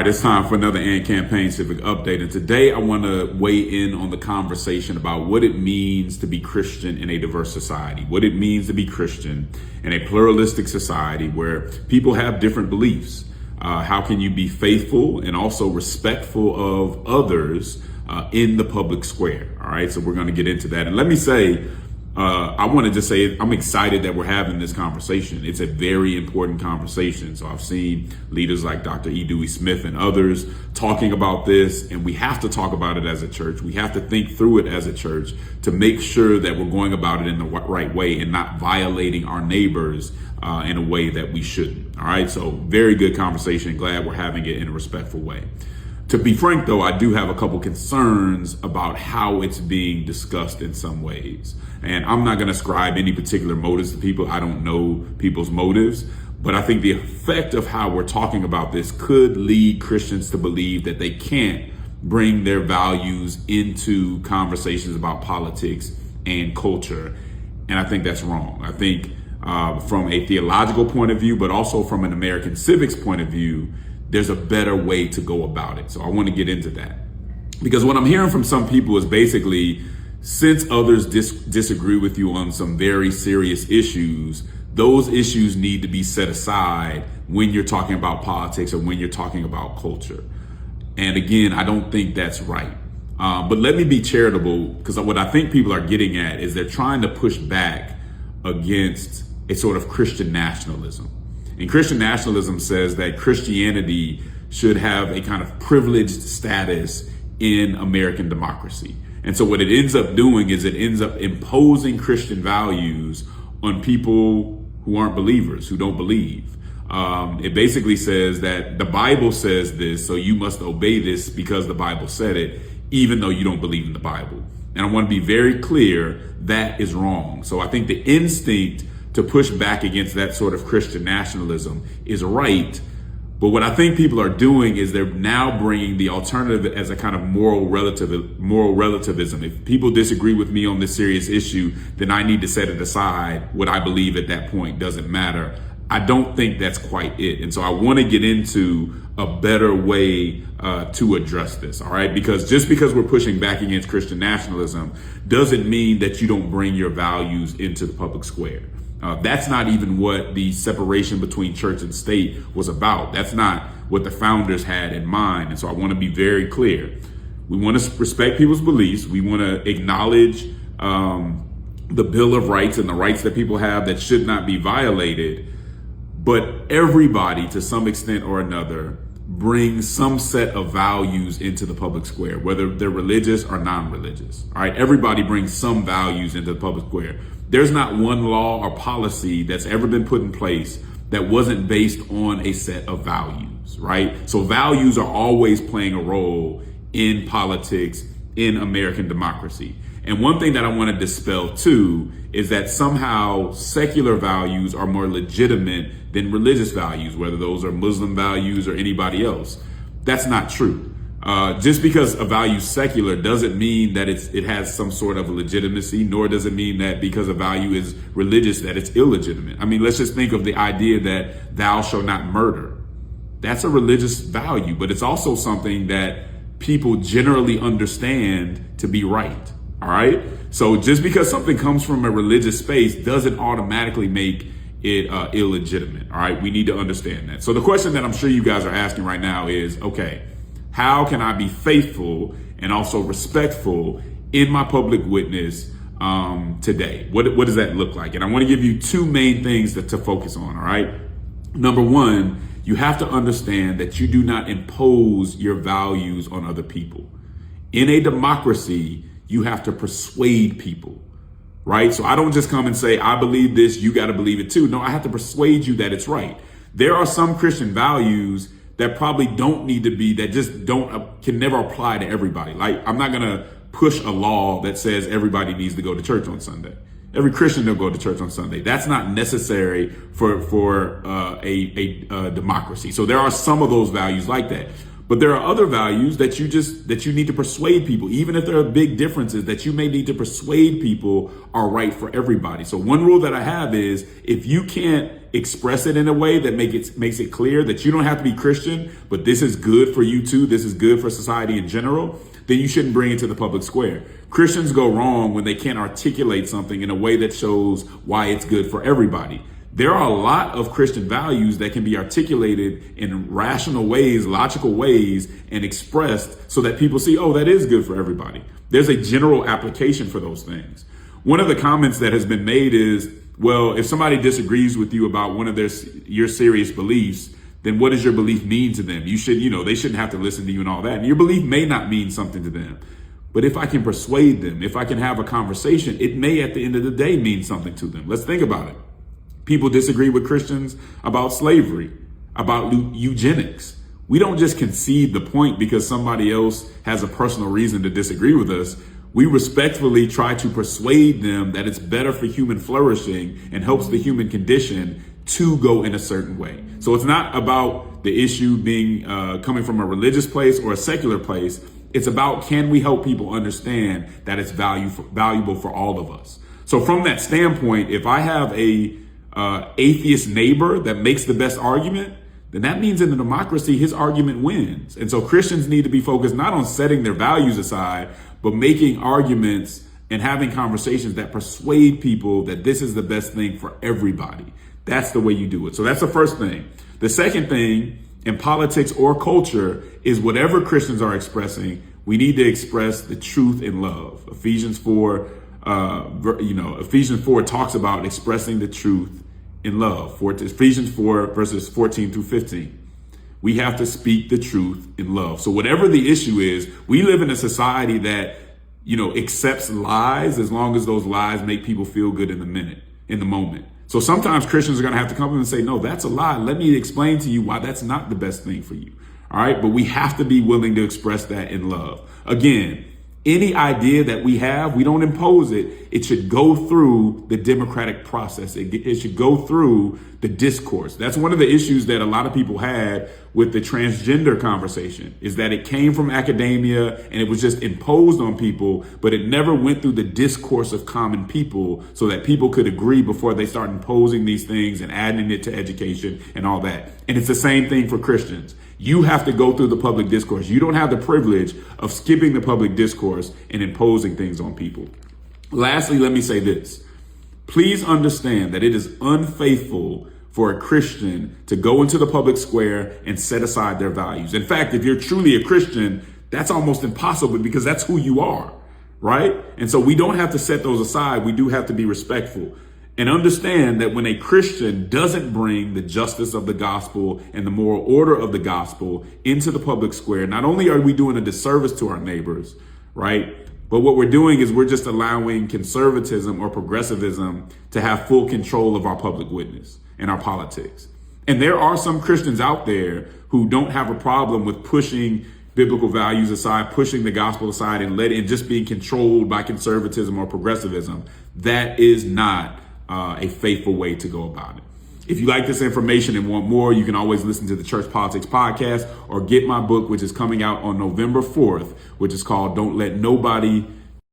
it's time for another AND Campaign Civic Update. And today I want to weigh in on the conversation about what it means to be Christian in a diverse society, what it means to be Christian in a pluralistic society where people have different beliefs. How can you be faithful and also respectful of others in the public square? All right, so we're going to get into that. And let me say, I want to just say I'm excited that we're having this conversation. It's a very important conversation. So I've seen leaders like Dr. E. Dewey Smith and others talking about this, and we have to talk about it as a church. We have to think through it as a church to make sure that we're going about it in the right way and not violating our neighbors in a way that we shouldn't. All right, so very good conversation. Glad we're having it in a respectful way. To be frank, though, I do have a couple concerns about how it's being discussed in some ways. And I'm not going to ascribe any particular motives to people. I don't know people's motives. But I think the effect of how we're talking about this could lead Christians to believe that they can't bring their values into conversations about politics and culture. And I think that's wrong. I think from a theological point of view, but also from an American civics point of view, there's a better way to go about it. So I want to get into that. Because what I'm hearing from some people is basically, since others disagree with you on some very serious issues, those issues need to be set aside when you're talking about politics or when you're talking about culture. And again, I don't think that's right. But let me be charitable, because what I think people are getting at is they're trying to push back against a sort of Christian nationalism. And Christian nationalism says that Christianity should have a kind of privileged status in American democracy. And so what it ends up doing is it ends up imposing Christian values on people who aren't believers, who don't believe. It basically says that the Bible says this, so you must obey this because the Bible said it, even though you don't believe in the Bible. And I want to be very clear, that is wrong. So I think the instinct to push back against that sort of Christian nationalism is right. But what I think people are doing is they're now bringing the alternative as a kind of moral relativism. If people disagree with me on this serious issue, then I need to set it aside. What I believe at that point doesn't matter. I don't think that's quite it. And so I want to get into a better way to address this, all right? Because just because we're pushing back against Christian nationalism doesn't mean that you don't bring your values into the public square. That's not even what the separation between church and state was about. That's not what the founders had in mind. And so I want to be very clear. We want to respect people's beliefs. We want to acknowledge the Bill of Rights and the rights that people have that should not be violated. But everybody, to some extent or another, brings some set of values into the public square, whether they're religious or non-religious. All right, everybody brings some values into the public square. There's not one law or policy that's ever been put in place that wasn't based on a set of values, right? So values are always playing a role in politics, in American democracy. And one thing that I want to dispel too is that somehow secular values are more legitimate than religious values, whether those are Muslim values or anybody else. That's not true. Just because a value is secular doesn't mean that it has some sort of legitimacy, nor does it mean that because a value is religious that it's illegitimate. I mean, let's just think of the idea that thou shalt not murder. That's a religious value, but it's also something that people generally understand to be right. All right. So just because something comes from a religious space doesn't automatically make it illegitimate. All right. We need to understand that. So the question that I'm sure you guys are asking right now is, okay, how can I be faithful and also respectful in my public witness today? What does that look like? And I want to give you two main things to focus on. All right. Number one, you have to understand that you do not impose your values on other people. In a democracy, you have to persuade people, right? So I don't just come and say, I believe this, you got to believe it too. No, I have to persuade you that it's right. There are some Christian values that probably don't need to be, that just can never apply to everybody. Like, I'm not going to push a law that says everybody needs to go to church on Sunday. Every Christian will go to church on Sunday. That's not necessary for a democracy. So there are some of those values like that. But there are other values that you need to persuade people, even if there are big differences that you may need to persuade people are right for everybody. So one rule that I have is if you can't express it in a way that makes it clear that you don't have to be Christian, but this is good for you too, this is good for society in general, then you shouldn't bring it to the public square. Christians go wrong when they can't articulate something in a way that shows why it's good for everybody. There are a lot of Christian values that can be articulated in rational ways, logical ways, and expressed so that people see, oh, that is good for everybody. There's a general application for those things. One of the comments that has been made is, well, if somebody disagrees with you about one of your serious beliefs, then what does your belief mean to them? They shouldn't have to listen to you and all that. And your belief may not mean something to them. But if I can persuade them, if I can have a conversation, it may at the end of the day mean something to them. Let's think about it. People disagree with Christians about slavery, about eugenics. We don't just concede the point because somebody else has a personal reason to disagree with us. We respectfully try to persuade them that it's better for human flourishing and helps the human condition to go in a certain way. So it's not about the issue being coming from a religious place or a secular place. It's about, can we help people understand that it's valuable for all of us? So from that standpoint, if I have a atheist neighbor that makes the best argument, then that means in a democracy, his argument wins. And so Christians need to be focused not on setting their values aside, but making arguments and having conversations that persuade people that this is the best thing for everybody. That's the way you do it. So that's the first thing. The second thing in politics or culture is whatever Christians are expressing, we need to express the truth in love. Ephesians 4 talks about expressing the truth in love. Ephesians 4 verses 14 through 15. We have to speak the truth in love. So whatever the issue is, we live in a society that, accepts lies as long as those lies make people feel good in the moment. So sometimes Christians are going to have to come in and say, no, that's a lie. Let me explain to you why that's not the best thing for you. All right. But we have to be willing to express that in love. Again, any idea that we have, we don't impose it. It should go through the democratic process. It should go through the discourse. That's one of the issues that a lot of people had with the transgender conversation, is that it came from academia and it was just imposed on people, but it never went through the discourse of common people so that people could agree before they start imposing these things and adding it to education and all that. And it's the same thing for Christians. You have to go through the public discourse. You don't have the privilege of skipping the public discourse and imposing things on people. Lastly, let me say this. Please understand that it is unfaithful for a Christian to go into the public square and set aside their values. In fact, if you're truly a Christian, that's almost impossible because that's who you are, right? And so we don't have to set those aside. We do have to be respectful. And understand that when a Christian doesn't bring the justice of the gospel and the moral order of the gospel into the public square, not only are we doing a disservice to our neighbors, right? But what we're doing is we're just allowing conservatism or progressivism to have full control of our public witness and our politics. And there are some Christians out there who don't have a problem with pushing biblical values aside, pushing the gospel aside, and just being controlled by conservatism or progressivism. That is not a faithful way to go about it. If you like this information and want more, you can always listen to the Church Politics Podcast or get my book, which is coming out on November 4th, which is called Don't Let Nobody